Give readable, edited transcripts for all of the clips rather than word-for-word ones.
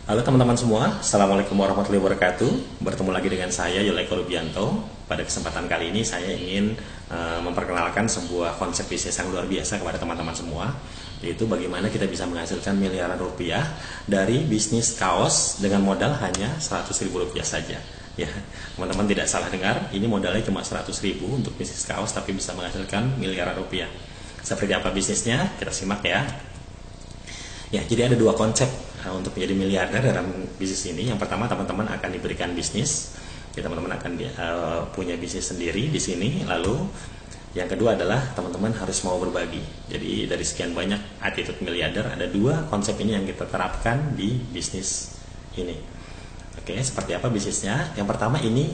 Halo teman-teman semua, Assalamualaikum warahmatullahi wabarakatuh. Bertemu lagi dengan saya Yoleko Rubianto. Pada kesempatan kali ini saya ingin memperkenalkan sebuah konsep bisnis yang luar biasa kepada teman-teman semua, yaitu bagaimana kita bisa menghasilkan miliaran rupiah dari bisnis kaos dengan modal hanya 100.000 rupiah saja. Ya, teman-teman tidak salah dengar, ini modalnya cuma 100.000 untuk bisnis kaos tapi bisa menghasilkan miliaran rupiah. Seperti apa bisnisnya? Kita simak ya. Ya, jadi ada dua konsep untuk menjadi miliarder dalam bisnis ini. Yang pertama, teman-teman akan diberikan bisnis. Ya, teman-teman akan punya bisnis sendiri di sini. Lalu yang kedua adalah teman-teman harus mau berbagi. Jadi dari sekian banyak attitude miliarder, ada dua konsep ini yang kita terapkan di bisnis ini. Oke, seperti apa bisnisnya? Yang pertama ini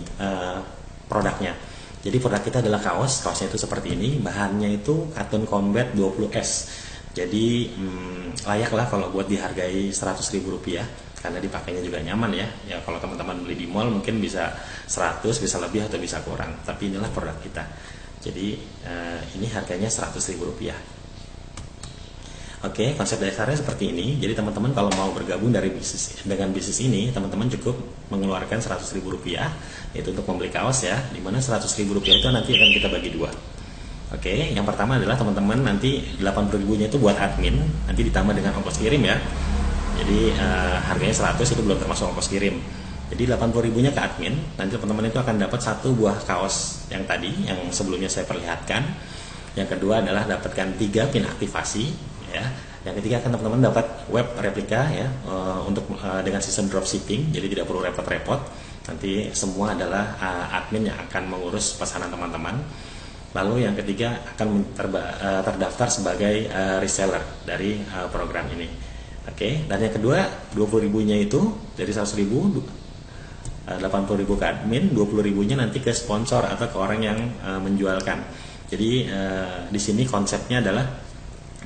produknya. Jadi produk kita adalah kaos. Kaosnya itu seperti ini. Bahannya itu Cotton Combat 20S. Jadi layaklah kalau buat dihargai 100.000 rupiah karena dipakainya juga nyaman ya. Ya kalau teman-teman beli di mall mungkin bisa 100, bisa lebih atau bisa kurang. Tapi inilah produk kita. Jadi ini harganya 100.000 rupiah. Oke, konsep dasarnya seperti ini. Jadi teman-teman kalau mau bergabung dengan bisnis ini, teman-teman cukup mengeluarkan 100.000 rupiah, yaitu untuk membeli kaos ya. Dimana 100.000 rupiah itu nanti akan kita bagi dua. Oke, yang pertama adalah teman-teman nanti 80.000-nya itu buat admin, nanti ditambah dengan ongkos kirim ya. Jadi harganya 100 itu belum termasuk ongkos kirim. Jadi 80.000-nya ke admin, nanti teman-teman itu akan dapat satu buah kaos yang tadi, yang sebelumnya saya perlihatkan. Yang kedua adalah dapatkan 3 pin aktivasi ya. Yang ketiga akan teman-teman dapat web replika ya, untuk dengan sistem dropshipping, jadi tidak perlu repot-repot. Nanti semua adalah admin yang akan mengurus pesanan teman-teman. Lalu yang ketiga akan terdaftar sebagai reseller dari program ini. Oke, dan yang kedua 20.000-nya itu dari 100.000, 80.000 ke admin, 20.000-nya nanti ke sponsor atau ke orang yang menjualkan. Jadi di sini konsepnya adalah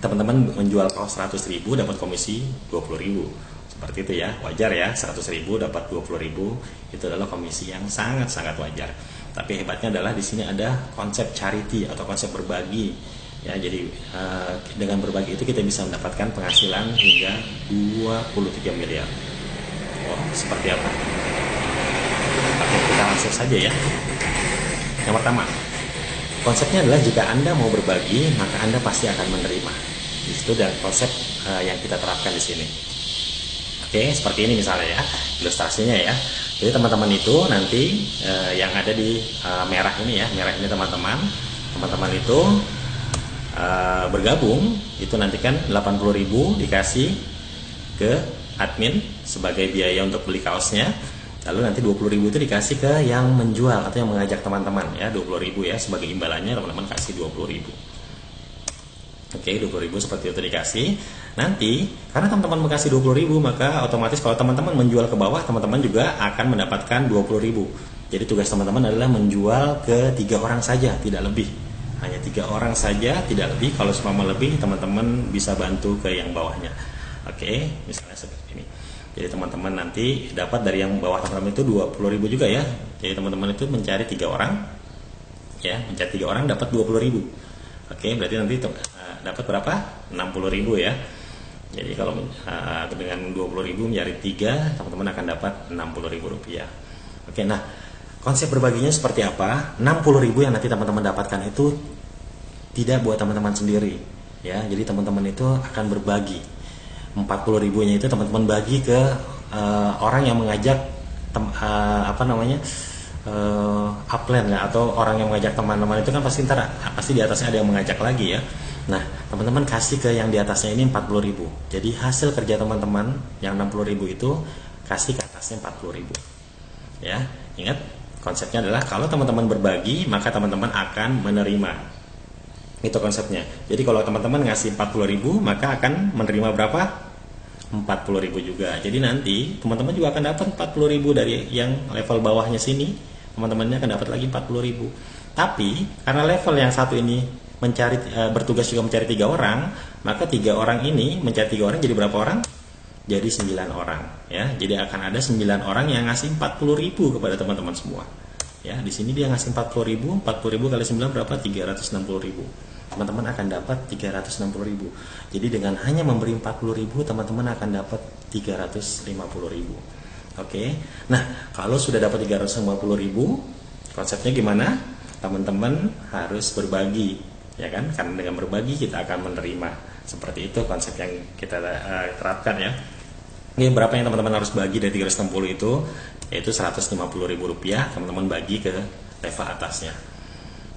teman-teman menjual kaos 100.000 dapat komisi 20.000. Seperti itu ya, wajar ya, 100.000 dapat 20.000 itu adalah komisi yang sangat-sangat wajar. Tapi hebatnya adalah di sini ada konsep charity atau konsep berbagi ya. Jadi dengan berbagi itu kita bisa mendapatkan penghasilan hingga 23 miliar. Wow, seperti apa? Oke, kita langsung saja ya. Yang pertama, konsepnya adalah jika Anda mau berbagi, maka Anda pasti akan menerima. Itu dan konsep yang kita terapkan di sini. Oke, seperti ini misalnya ya, ilustrasinya ya. Jadi teman-teman itu nanti yang ada di merah ini ya, merah ini teman-teman itu bergabung, itu nanti kan 80.000 dikasih ke admin sebagai biaya untuk beli kaosnya. Lalu nanti 20.000 itu dikasih ke yang menjual atau yang mengajak teman-teman ya, 20.000 ya sebagai imbalannya, teman-teman kasih 20.000. Oke, 20.000 seperti itu dikasih. Nanti karena teman-teman mengasih 20.000, maka otomatis kalau teman-teman menjual ke bawah, teman-teman juga akan mendapatkan 20.000. Jadi tugas teman-teman adalah menjual ke 3 orang saja, tidak lebih. Hanya 3 orang saja, tidak lebih. Kalau semua lebih, teman-teman bisa bantu ke yang bawahnya. Oke, misalnya seperti ini. Jadi teman-teman nanti dapat dari yang bawah teman-teman itu 20.000 juga ya. Jadi teman-teman itu mencari 3 orang, ya, mencari 3 orang dapat 20.000. Oke, berarti nanti dapat berapa? 60.000 ya. Jadi kalau dengan 20.000 mencari 3, teman-teman akan dapat 60.000 rupiah. Oke, nah konsep berbaginya seperti apa? 60.000 yang nanti teman-teman dapatkan itu tidak buat teman-teman sendiri ya. Jadi teman-teman itu akan berbagi. 40.000-nya itu teman-teman bagi ke orang yang mengajak upline ya, atau orang yang mengajak teman-teman itu kan pasti di atasnya ada yang mengajak lagi ya. Nah, teman-teman kasih ke yang di atasnya ini 40.000. Jadi hasil kerja teman-teman yang 60.000 itu kasih ke atasnya 40.000. Ya, ingat konsepnya adalah kalau teman-teman berbagi, maka teman-teman akan menerima. Itu konsepnya. Jadi kalau teman-teman ngasih 40.000, maka akan menerima berapa? 40.000 juga. Jadi nanti teman-teman juga akan dapat 40.000 dari yang level bawahnya sini. Teman-temannya akan dapat lagi 40.000. Tapi karena level yang satu ini bertugas juga mencari 3 orang, maka 3 orang ini mencari 3 orang jadi berapa orang? Jadi 9 orang ya. Jadi akan ada 9 orang yang ngasih 40.000 kepada teman-teman semua. Ya, di sini dia ngasih 40.000 kali 9 berapa? 360.000. teman-teman akan dapat 360.000. Jadi dengan hanya memberi 40.000, teman-teman akan dapat 350.000. Oke. Nah, kalau sudah dapat 350.000, konsepnya gimana? Teman-teman harus berbagi, ya kan? Karena dengan berbagi kita akan menerima. Seperti itu konsep yang kita terapkan ya. Oke, berapa yang teman-teman harus bagi dari 360 itu? Yaitu Rp150.000, teman-teman bagi ke level atasnya.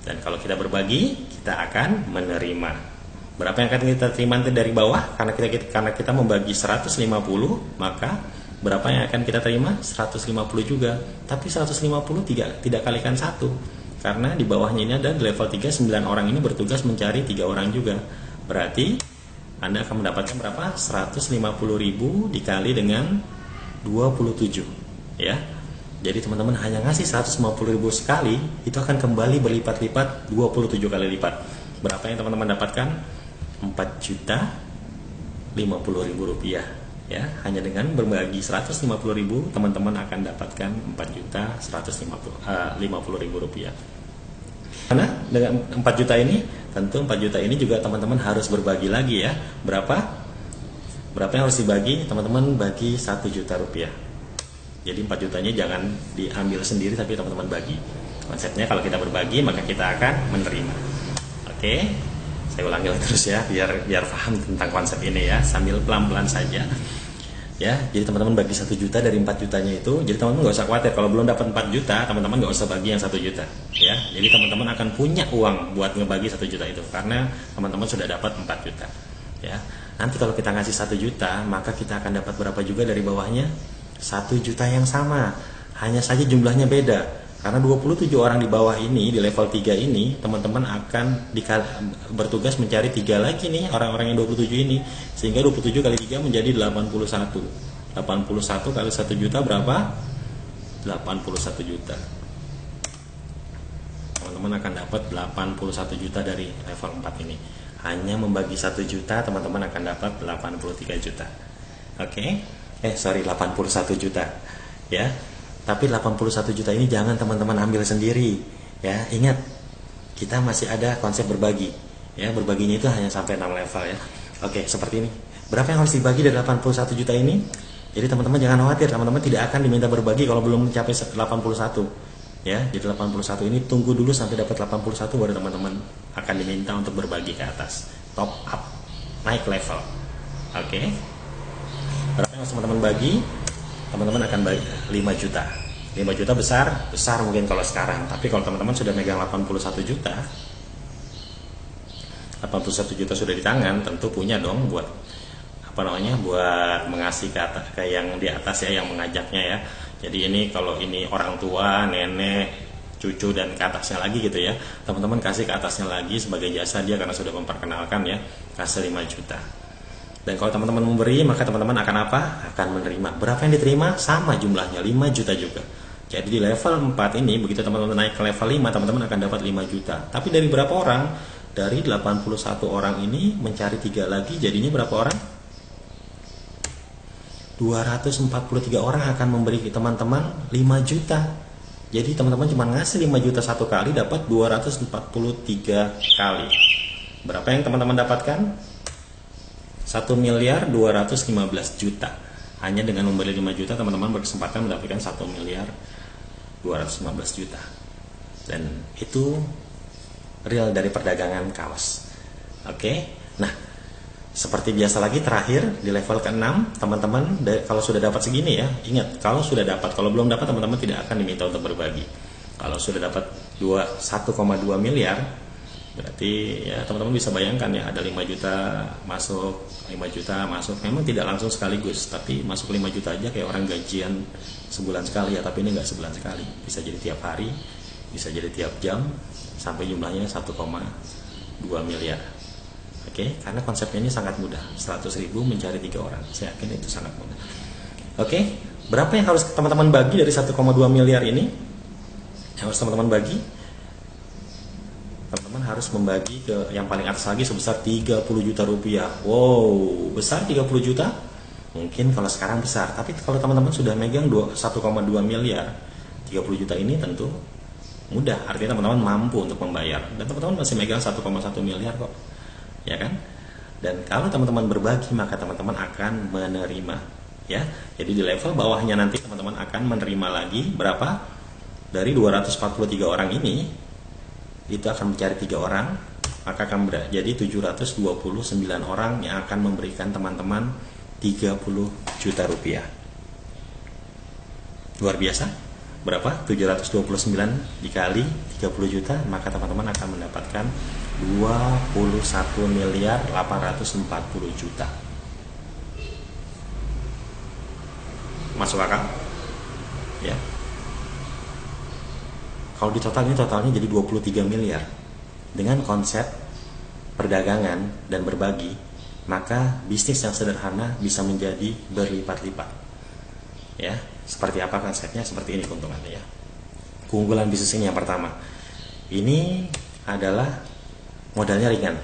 Dan kalau kita berbagi, kita akan menerima. Berapa yang akan kita terima nanti dari bawah? Karena kita membagi 150, maka berapa yang akan kita terima? 150 juga. Tapi 150 tidak kalikan 1. Karena di bawahnya ini ada di level 3, 9 orang ini bertugas mencari 3 orang juga. Berarti Anda akan mendapatkan berapa? 150.000 dikali dengan 27, ya. Jadi teman-teman hanya ngasih 150.000 sekali, itu akan kembali berlipat-lipat 27 kali lipat. Berapa yang teman-teman dapatkan? 4.050.000 rupiah, ya. Hanya dengan berbagi 150.000, teman-teman akan dapatkan 4.150.000 rupiah. Karena dengan 4 juta ini, tentu 4 juta ini juga teman-teman harus berbagi lagi ya. Berapa yang harus dibagi? Teman-teman bagi 1 juta rupiah. Jadi 4 jutanya jangan diambil sendiri, tapi teman-teman bagi. Konsepnya kalau kita berbagi, maka kita akan menerima. Oke, saya ulangi terus ya, biar paham tentang konsep ini ya, sambil pelan-pelan saja. Ya, jadi teman-teman bagi 1 juta dari 4 jutanya itu. Jadi teman-teman nggak usah khawatir kalau belum dapat 4 juta, teman-teman nggak usah bagi yang 1 juta. Ya, jadi teman-teman akan punya uang buat ngebagi 1 juta itu karena teman-teman sudah dapat 4 juta. Ya, nanti kalau kita ngasih 1 juta, maka kita akan dapat berapa juga dari bawahnya? 1 juta yang sama, hanya saja jumlahnya beda. Karena 27 orang di bawah ini, di level 3 ini, teman-teman akan bertugas mencari 3 lagi nih, orang-orang yang 27 ini. Sehingga 27 kali 3 menjadi 81. 81 kali 1 juta berapa? 81 juta. Teman-teman akan dapat 81 juta dari level 4 ini. Hanya membagi 1 juta, teman-teman akan dapat 83 juta. Oke? 81 juta. Ya. Tapi 81 juta ini jangan teman-teman ambil sendiri. Ya, ingat, kita masih ada konsep berbagi. Ya, berbaginya itu hanya sampai 6 level ya. Oke, seperti ini. Berapa yang harus dibagi dari 81 juta ini? Jadi teman-teman jangan khawatir, teman-teman tidak akan diminta berbagi kalau belum mencapai 81. Ya, jadi 81 ini tunggu dulu sampai dapat 81 baru teman-teman akan diminta untuk berbagi ke atas. Top up, naik level. Oke. Berapa yang harus teman-teman bagi? Teman-teman akan bagi 5 juta. 5 juta besar mungkin kalau sekarang. Tapi kalau teman-teman sudah megang 81 juta, 81 juta sudah di tangan, tentu punya dong buat buat mengasih ke yang di atas ya, yang mengajaknya ya. Jadi ini kalau ini orang tua, nenek, cucu dan ke atasnya lagi gitu ya. Teman-teman kasih ke atasnya lagi sebagai jasa dia karena sudah memperkenalkan ya, kasih 5 juta. Dan kalau teman-teman memberi, maka teman-teman akan apa? Akan menerima. Berapa yang diterima? Sama jumlahnya, 5 juta juga. Jadi di level 4 ini, begitu teman-teman naik ke level 5, teman-teman akan dapat 5 juta. Tapi dari berapa orang? Dari 81 orang ini mencari 3 lagi, jadinya berapa orang? 243 orang akan memberi teman-teman 5 juta. Jadi teman-teman cuma ngasih 5 juta satu kali, dapat 243 kali. Berapa yang teman-teman dapatkan? 1.215 juta. Hanya dengan memberi 5 juta, teman-teman berkesempatan mendapatkan 1.215 juta. Dan itu real dari perdagangan kaos. Oke. Nah, seperti biasa lagi terakhir di level ke-6, teman-teman kalau sudah dapat segini ya, ingat, kalau sudah dapat, kalau belum dapat teman-teman tidak akan diminta untuk berbagi. Kalau sudah dapat 1,2 miliar, berarti ya teman-teman bisa bayangkan ya, ada 5 juta masuk, 5 juta masuk. Memang tidak langsung sekaligus, tapi masuk 5 juta aja kayak orang gajian sebulan sekali ya, tapi ini nggak sebulan sekali. Bisa jadi tiap hari, bisa jadi tiap jam, sampai jumlahnya 1,2 miliar. Oke, karena konsepnya ini sangat mudah. 100.000 mencari 3 orang. Saya yakin itu sangat mudah. Oke, berapa yang harus teman-teman bagi dari 1,2 miliar ini? Yang harus teman-teman bagi? Teman-teman harus membagi ke yang paling atas lagi sebesar 30 juta rupiah. Wow, besar 30 juta? Mungkin kalau sekarang besar, tapi kalau teman-teman sudah megang 1,2 miliar, 30 juta ini tentu Mudah, artinya teman-teman mampu untuk membayar. Dan teman-teman masih megang 1,1 miliar kok. Ya kan? Dan kalau teman-teman berbagi, maka teman-teman akan menerima. Ya, jadi di level bawahnya nanti teman-teman akan menerima lagi berapa? Dari 243 orang ini, itu akan mencari 3 orang, maka akan jadi 729 orang yang akan memberikan teman-teman 30 juta rupiah. Luar biasa. Berapa? 729 dikali 30 juta, maka teman-teman akan mendapatkan 21 miliar 840 juta. Masuk akal? Ya. Kalau di total ini totalnya jadi 23 miliar. Dengan konsep perdagangan dan berbagi, maka bisnis yang sederhana bisa menjadi berlipat-lipat. Ya, seperti apa konsepnya? Seperti ini keuntungannya ya. Keunggulan bisnis ini yang pertama, ini adalah modalnya ringan.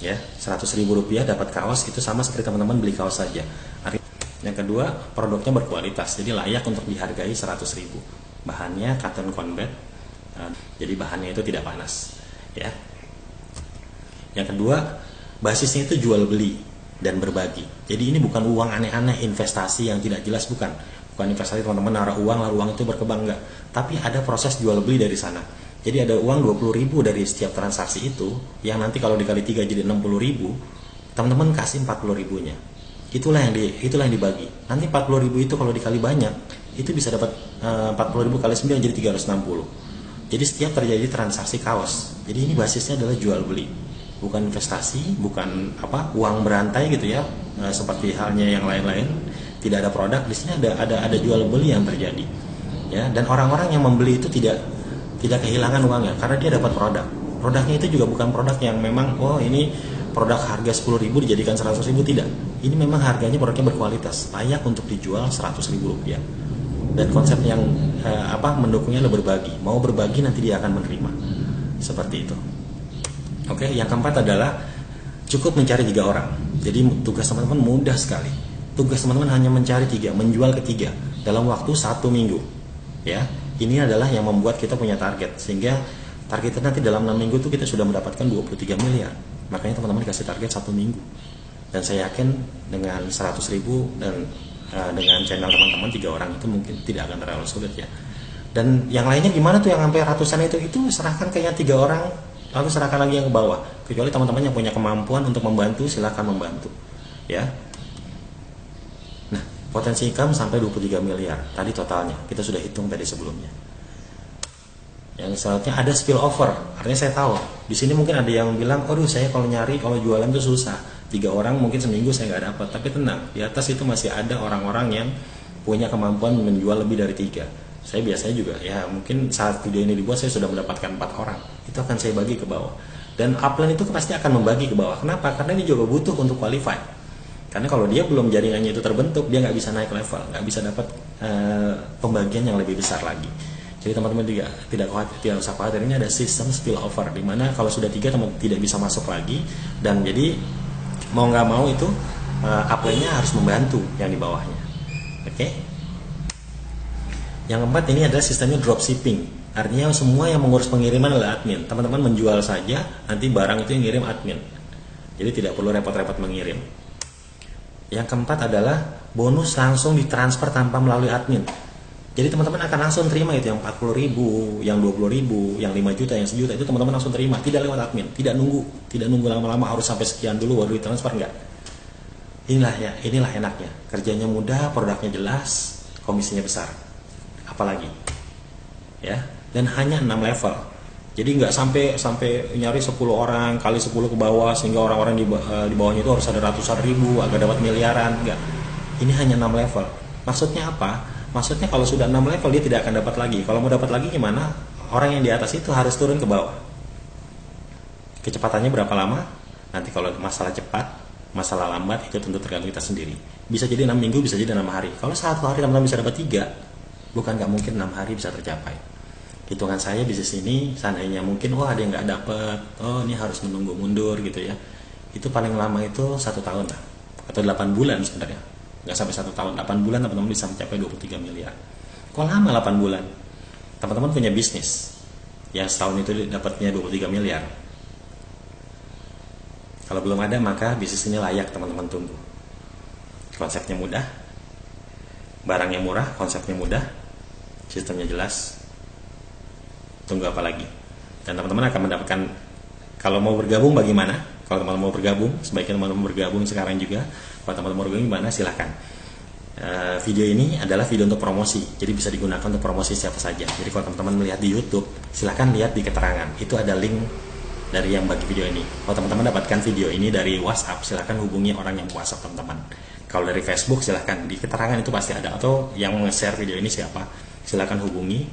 Ya, 100.000 rupiah dapat kaos, itu sama seperti teman-teman beli kaos saja. Yang kedua, produknya berkualitas, jadi layak untuk dihargai 100.000. Bahannya cotton combat, jadi bahannya itu tidak panas. Ya. Yang kedua, basisnya itu jual beli dan berbagi. Jadi ini bukan uang aneh-aneh, investasi yang tidak jelas, bukan investasi teman-teman naruh uang lalu uang itu berkembang, enggak. Tapi ada proses jual beli dari sana. Jadi ada uang 20.000 dari setiap transaksi itu, yang nanti kalau dikali 3 jadi 60.000, teman-teman kasih 40.000-nya. Itulah yang dibagi. Nanti 40.000 itu kalau dikali banyak, itu bisa dapat 40.000 kali 9 jadi 360. Jadi setiap terjadi transaksi kaos. Jadi ini basisnya adalah jual beli, bukan investasi, bukan uang berantai gitu ya, seperti halnya yang lain-lain. Tidak ada produk, di sini ada jual beli yang terjadi. Ya, dan orang-orang yang membeli itu tidak kehilangan uangnya karena dia dapat produk. Produknya itu juga bukan produk yang memang ini produk harga 10.000 dijadikan 100.000, tidak. Ini memang harganya produknya berkualitas, layak untuk dijual 100.000 rupiah. Dan konsep yang mendukungnya adalah berbagi. Mau berbagi nanti dia akan menerima. Seperti itu. Oke, yang keempat adalah cukup mencari 3 orang. Jadi tugas teman-teman mudah sekali. Tugas teman-teman hanya mencari 3, menjual ke 3 dalam waktu 1 minggu. Ya, ini adalah yang membuat kita punya target, sehingga targetnya nanti dalam 6 minggu itu kita sudah mendapatkan 23 miliar. Makanya teman-teman dikasih target 1 minggu. Dan saya yakin dengan 100.000 dan dengan channel teman-teman 3 orang itu mungkin tidak akan terlalu sulit ya. Dan yang lainnya gimana tuh yang sampai ratusan itu serahkan ke yang 3 orang, lalu serahkan lagi yang ke bawah. Kecuali teman-teman yang punya kemampuan untuk membantu, silakan membantu. Ya. Nah, potensi income sampai 23 miliar. Tadi totalnya kita sudah hitung tadi sebelumnya. Yang selanjutnya ada spill over. Artinya saya tahu di sini mungkin ada yang bilang, aduh saya kalau jualan itu susah. 3 orang mungkin seminggu saya nggak dapat. Tapi tenang, di atas itu masih ada orang-orang yang punya kemampuan menjual lebih dari 3. Saya biasanya juga ya mungkin saat video ini dibuat saya sudah mendapatkan 4 orang. Itu akan saya bagi ke bawah. Dan upline itu pasti akan membagi ke bawah. Kenapa? Karena ini juga butuh untuk qualify. Karena kalau dia belum jaringannya itu terbentuk, dia nggak bisa naik level, nggak bisa dapat pembagian yang lebih besar lagi. Jadi teman-teman juga tidak usah khawatir, ini ada sistem spillover di mana kalau sudah 3 teman tidak bisa masuk lagi, dan jadi mau nggak mau itu upline-nya harus membantu yang di bawahnya. Oke? Yang keempat ini adalah sistemnya dropshipping. Artinya semua yang mengurus pengiriman adalah admin. Teman-teman menjual saja, nanti barang itu yang ngirim admin. Jadi tidak perlu repot-repot mengirim. Yang keempat adalah bonus langsung ditransfer tanpa melalui admin. Jadi teman-teman akan langsung terima itu yang 40.000, yang 20.000, yang 5 juta, yang 1 juta itu teman-teman langsung terima, tidak lewat admin, tidak nunggu lama-lama harus sampai sekian dulu baru ditransfer, enggak. Inilah enaknya. Kerjanya mudah, produknya jelas, komisinya besar. Apalagi. Ya, dan hanya 6 level. Jadi nggak sampai nyari 10 orang kali 10 ke bawah sehingga orang-orang di bawahnya itu harus ada ratusan ribu agar dapat miliaran, enggak. Ini hanya 6 level. Maksudnya apa? Maksudnya kalau sudah 6 level dia tidak akan dapat lagi. Kalau mau dapat lagi gimana? Orang yang di atas itu harus turun ke bawah. Kecepatannya berapa lama? Nanti kalau masalah cepat, masalah lambat itu tentu tergantung kita sendiri. Bisa jadi 6 minggu, bisa jadi 6 hari. Kalau 1 hari teman-teman bisa dapat 3, bukan nggak mungkin 6 hari bisa tercapai. Hitungan saya bisnis ini seandainya mungkin ada yang nggak dapat, ini harus menunggu mundur gitu ya. Itu paling lama itu 1 tahun lah, atau 8 bulan sebenarnya. Nggak sampai 1 tahun, 8 bulan teman-teman bisa mencapai 23 miliar. Kok lama 8 bulan? Teman-teman punya bisnis, yang setahun itu dapatnya 23 miliar. Kalau belum ada, maka bisnis ini layak teman-teman tunggu. Konsepnya mudah, barangnya murah, konsepnya mudah, sistemnya jelas. Tunggu apa lagi? Dan teman-teman akan mendapatkan, kalau mau bergabung bagaimana? Kalau teman-teman mau bergabung, sebaiknya teman-teman bergabung sekarang juga. Kalau teman-teman mau bergabung gimana? Silahkan. Video ini adalah video untuk promosi, jadi bisa digunakan untuk promosi siapa saja. Jadi kalau teman-teman melihat di YouTube, silahkan lihat di keterangan, itu ada link dari yang bagi video ini. Kalau teman-teman dapatkan video ini dari WhatsApp, silahkan hubungi orang yang WhatsApp teman-teman. Kalau dari Facebook, silahkan di keterangan itu pasti ada, atau yang nge-share video ini siapa, silahkan hubungi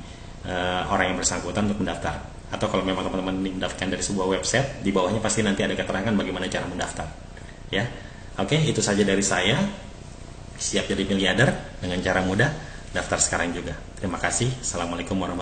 orang yang bersangkutan untuk mendaftar. Atau kalau memang teman-teman mendaftarkan dari sebuah website, di bawahnya pasti nanti ada keterangan bagaimana cara mendaftar. Ya, oke, itu saja dari saya. Siap jadi miliarder dengan cara mudah, daftar sekarang juga. Terima kasih. Assalamualaikum warahmatullahi wabarakatuh.